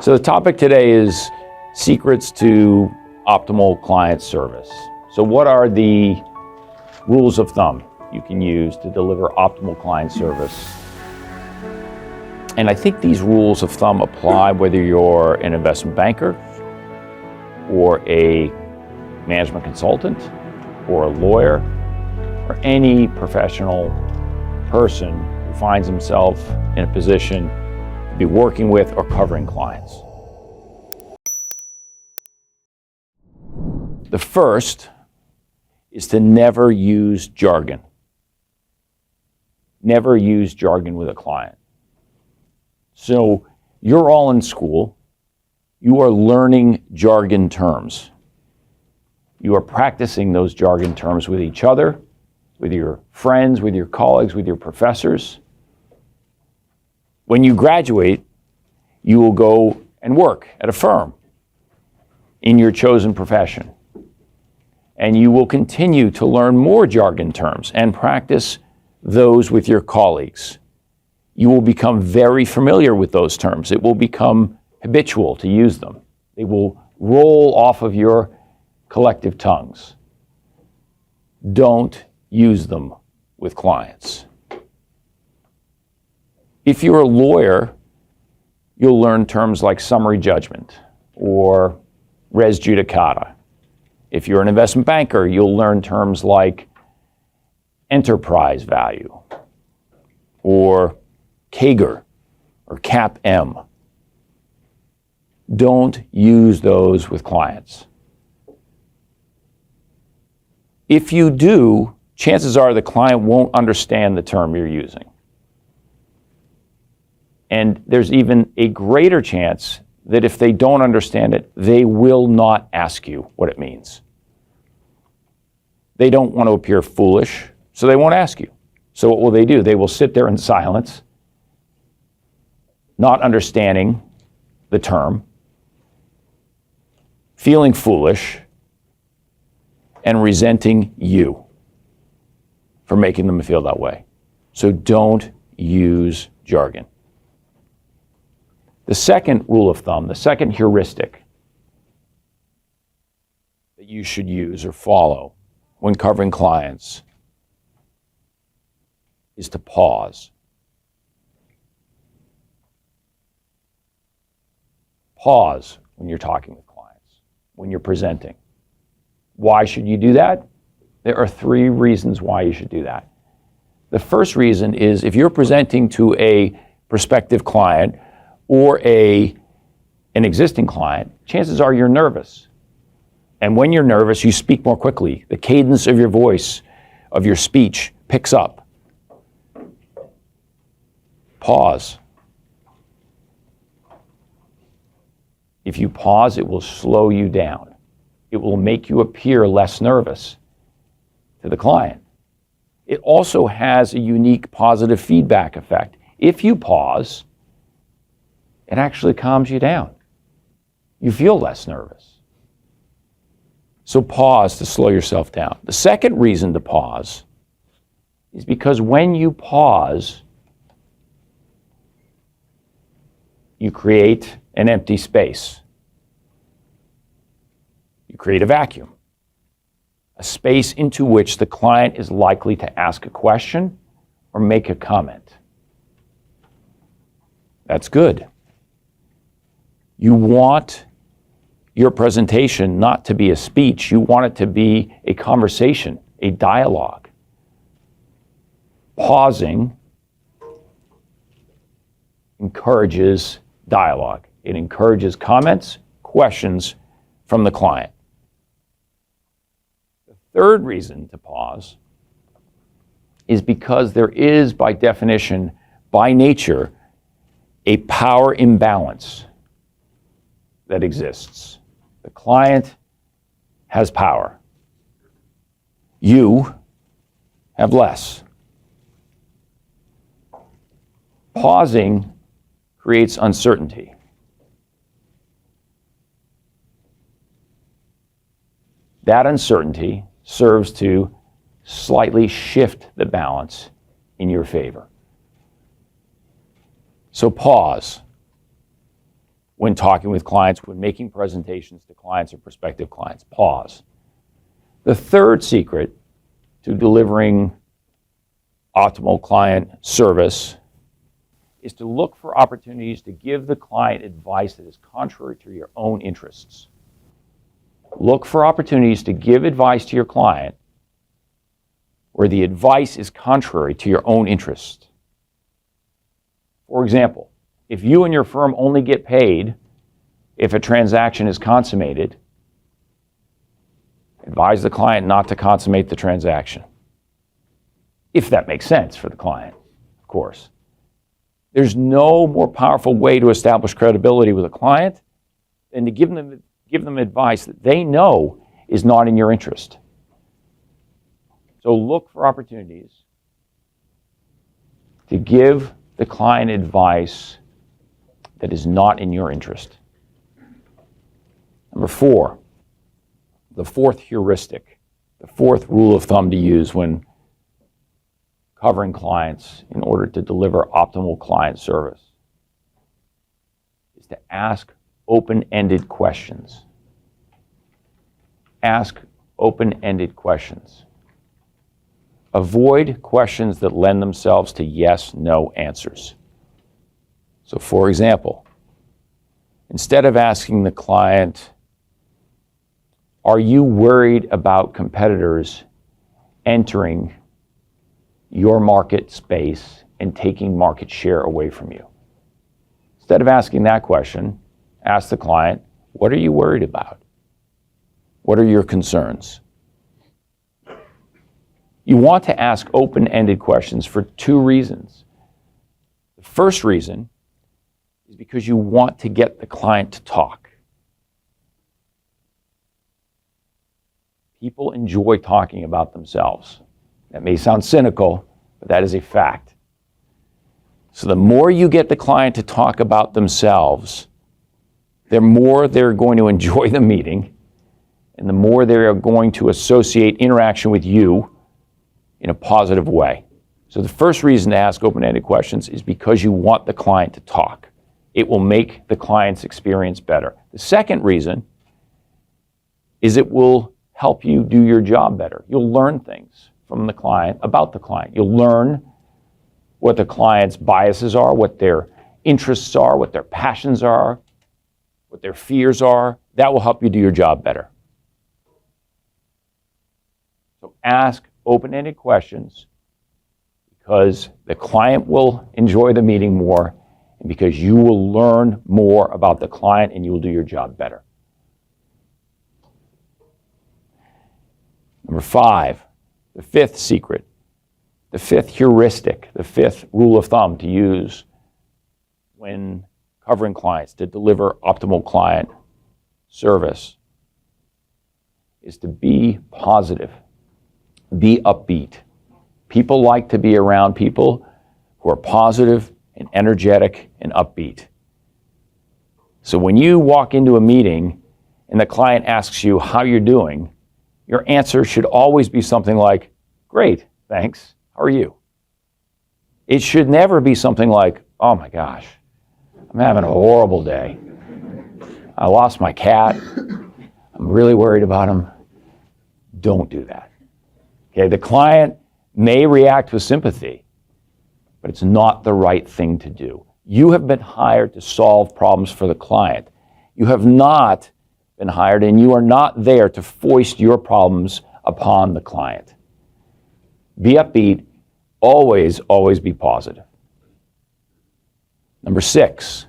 So the topic today is secrets to optimal client service. So what are the rules of thumb you can use to deliver optimal client service? And I think these rules of thumb apply whether you're an investment banker or a management consultant or a lawyer or any professional person who finds himself in a position to be working with or covering clients. The first is to never use jargon. Never use jargon with a client. So you're all in school. You are learning jargon terms. You are practicing those jargon terms with each other, with your friends, with your colleagues, with your professors. When you graduate, you will go and work at a firm in your chosen profession. And you will continue to learn more jargon terms and practice those with your colleagues. You will become very familiar with those terms. It will become habitual to use them. They will roll off of your collective tongues. Don't use them with clients. If you're a lawyer, you'll learn terms like summary judgment or res judicata. If you're an investment banker, you'll learn terms like enterprise value or CAGR or CAP-M. Don't use those with clients. If you do, chances are the client won't understand the term you're using. And there's even a greater chance that if they don't understand it, they will not ask you what it means. They don't want to appear foolish, so they won't ask you. So what will they do? They will sit there in silence, not understanding the term, feeling foolish, and resenting you for making them feel that way. So don't use jargon. The second rule of thumb, the second heuristic that you should use or follow when covering clients is to pause. Pause when you're talking with clients, when you're presenting. Why should you do that? There are three reasons why you should do that. The first reason is if you're presenting to a prospective client or an existing client, chances are you're nervous. And when you're nervous, you speak more quickly. The cadence of your voice, of your speech, picks up. Pause. If you pause, it will slow you down. It will make you appear less nervous to the client. It also has a unique positive feedback effect. If you pause, it actually calms you down. You feel less nervous. So pause to slow yourself down. The second reason to pause is because when you pause, you create an empty space. You create a vacuum, a space into which the client is likely to ask a question or make a comment. That's good. You want your presentation not to be a speech. You want it to be a conversation, a dialogue. Pausing encourages dialogue. It encourages comments, questions from the client. The third reason to pause is because there is, by definition, by nature, a power imbalance that exists. The client has power. You have less. Pausing creates uncertainty. That uncertainty serves to slightly shift the balance in your favor. So pause. when talking with clients, when making presentations to clients or prospective clients. Pause. The third secret to delivering optimal client service is to look for opportunities to give the client advice that is contrary to your own interests. Look for opportunities to give advice to your client where the advice is contrary to your own interests. For example, if you and your firm only get paid if a transaction is consummated, advise the client not to consummate the transaction. If that makes sense for the client, of course. There's no more powerful way to establish credibility with a client than to give them advice that they know is not in your interest. So look for opportunities to give the client advice that is not in your interest. Number 4, the fourth heuristic, the fourth rule of thumb to use when covering clients in order to deliver optimal client service is to ask open-ended questions. Ask open-ended questions. Avoid questions that lend themselves to yes, no answers. So for example, instead of asking the client, are you worried about competitors entering your market space and taking market share away from you? Instead of asking that question, ask the client, what are you worried about? What are your concerns? You want to ask open-ended questions for 2 reasons. The first reason is because you want to get the client to talk. People enjoy talking about themselves. That may sound cynical, but that is a fact. So the more you get the client to talk about themselves, the more they're going to enjoy the meeting, and the more they are going to associate interaction with you in a positive way. So the first reason to ask open-ended questions is because you want the client to talk. It will make the client's experience better. The second reason is it will help you do your job better. You'll learn things from the client, about the client. You'll learn what the client's biases are, what their interests are, what their passions are, what their fears are. That will help you do your job better. So ask open-ended questions because the client will enjoy the meeting more and because you will learn more about the client and you will do your job better. Number 5, the 5th secret, the 5th heuristic, the 5th rule of thumb to use when covering clients to deliver optimal client service is to be positive, be upbeat. People like to be around people who are positive and energetic and upbeat. So when you walk into a meeting and the client asks you how you're doing, your answer should always be something like, great, thanks, how are you? It should never be something like, oh my gosh, I'm having a horrible day. I lost my cat. I'm really worried about him. Don't do that. Okay, the client may react with sympathy, but it's not the right thing to do. You have been hired to solve problems for the client. You have not been hired and you are not there to foist your problems upon the client. Be upbeat, always, always be positive. Number 6,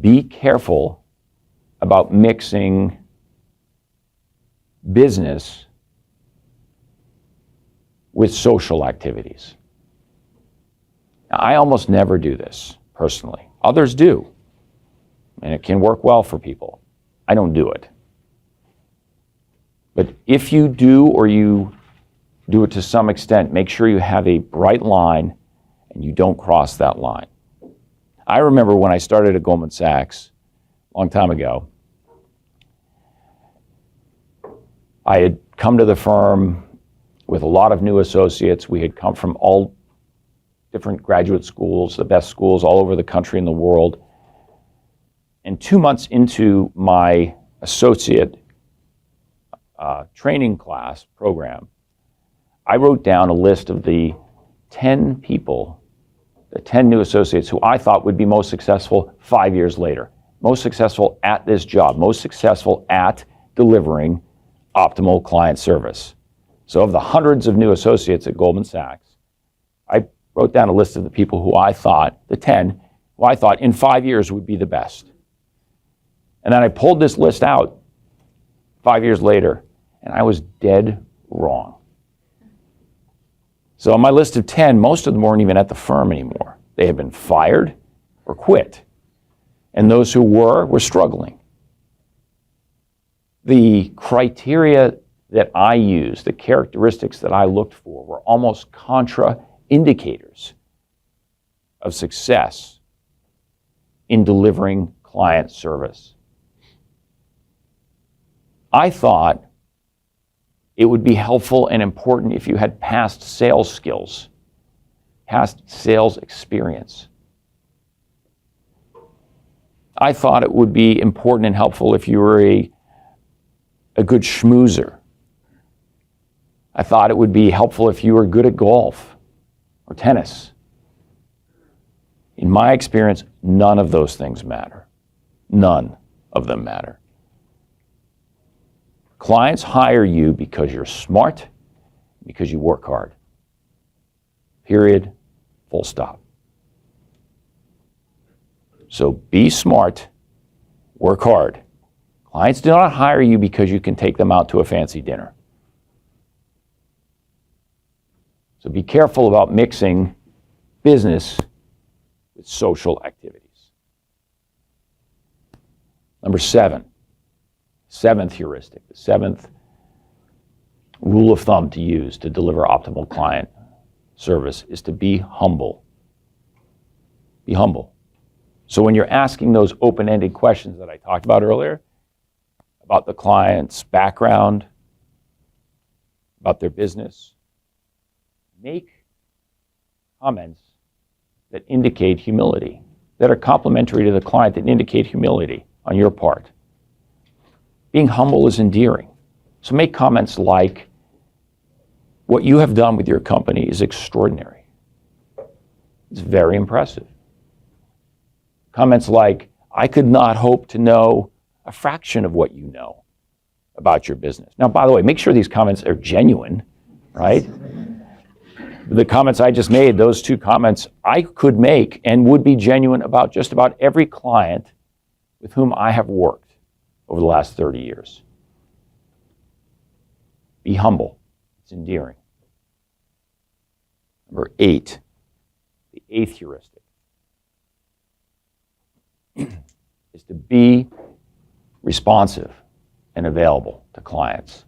be careful about mixing business with social activities. Now, I almost never do this personally. Others do, and it can work well for people. I don't do it. But if you do, or you do it to some extent, make sure you have a bright line and you don't cross that line. I remember when I started at Goldman Sachs a long time ago, I had come to the firm with a lot of new associates. We had come from all different graduate schools, the best schools all over the country and the world. And 2 months into my associate training class program, I wrote down a list of the 10 people, the 10 new associates who I thought would be most successful 5 years later, most successful at this job, most successful at delivering optimal client service. So of the hundreds of new associates at Goldman Sachs, I wrote down a list of the people who I thought, the 10, who I thought in 5 years would be the best. And then I pulled this list out 5 years later, and I was dead wrong. So on my list of 10, most of them weren't even at the firm anymore. They had been fired or quit. And those who were struggling. The criteria that I used, the characteristics that I looked for, were almost contra-indicators of success in delivering client service. I thought it would be helpful and important if you had past sales skills, past sales experience. I thought it would be important and helpful if you were a good schmoozer. I thought it would be helpful if you were good at golf or tennis. In my experience, none of those things matter. None of them matter. Clients hire you because you're smart, because you work hard. Period. Full stop. So be smart, work hard. Clients do not hire you because you can take them out to a fancy dinner. So be careful about mixing business with social activities. Number 7, seventh heuristic, the seventh rule of thumb to use to deliver optimal client service is to be humble. Be humble. So when you're asking those open-ended questions that I talked about earlier, about the client's background, about their business, make comments that indicate humility, that are complimentary to the client, that indicate humility on your part. Being humble is endearing. So make comments like, what you have done with your company is extraordinary. It's very impressive. Comments like, I could not hope to know a fraction of what you know about your business. Now, by the way, make sure these comments are genuine, right? The comments I just made, those 2 comments, I could make and would be genuine about just about every client with whom I have worked over the last 30 years. Be humble. It's endearing. Number 8, the 8th heuristic, is to be responsive and available to clients.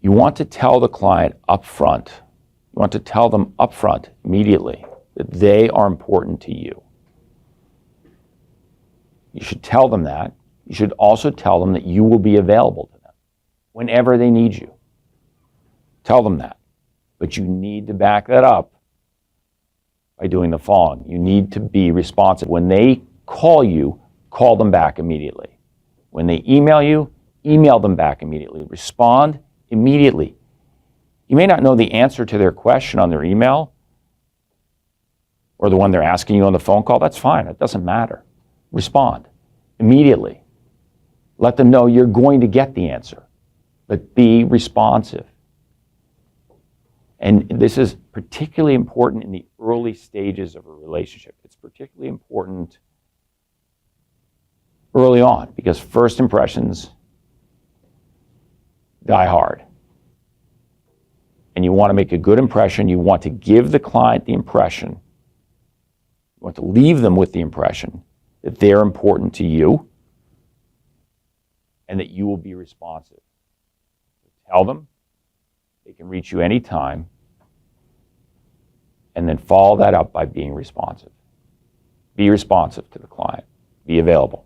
You want to tell the client up front, you want to tell them up front immediately that they are important to you. You should tell them that. You should also tell them that you will be available to them whenever they need you. Tell them that. But you need to back that up by doing the following. You need to be responsive. When they call you, call them back immediately. When they email you, email them back immediately. Respond immediately. You may not know the answer to their question on their email or the one they're asking you on the phone call. That's fine. It doesn't matter. Respond immediately. Let them know you're going to get the answer, but be responsive. And this is particularly important in the early stages of a relationship. It's particularly important early on because first impressions die hard. And you want to make a good impression. You want to give the client the impression. You want to leave them with the impression that they're important to you and that you will be responsive. Tell them they can reach you anytime, and then follow that up by being responsive. Be responsive to the client. Be available.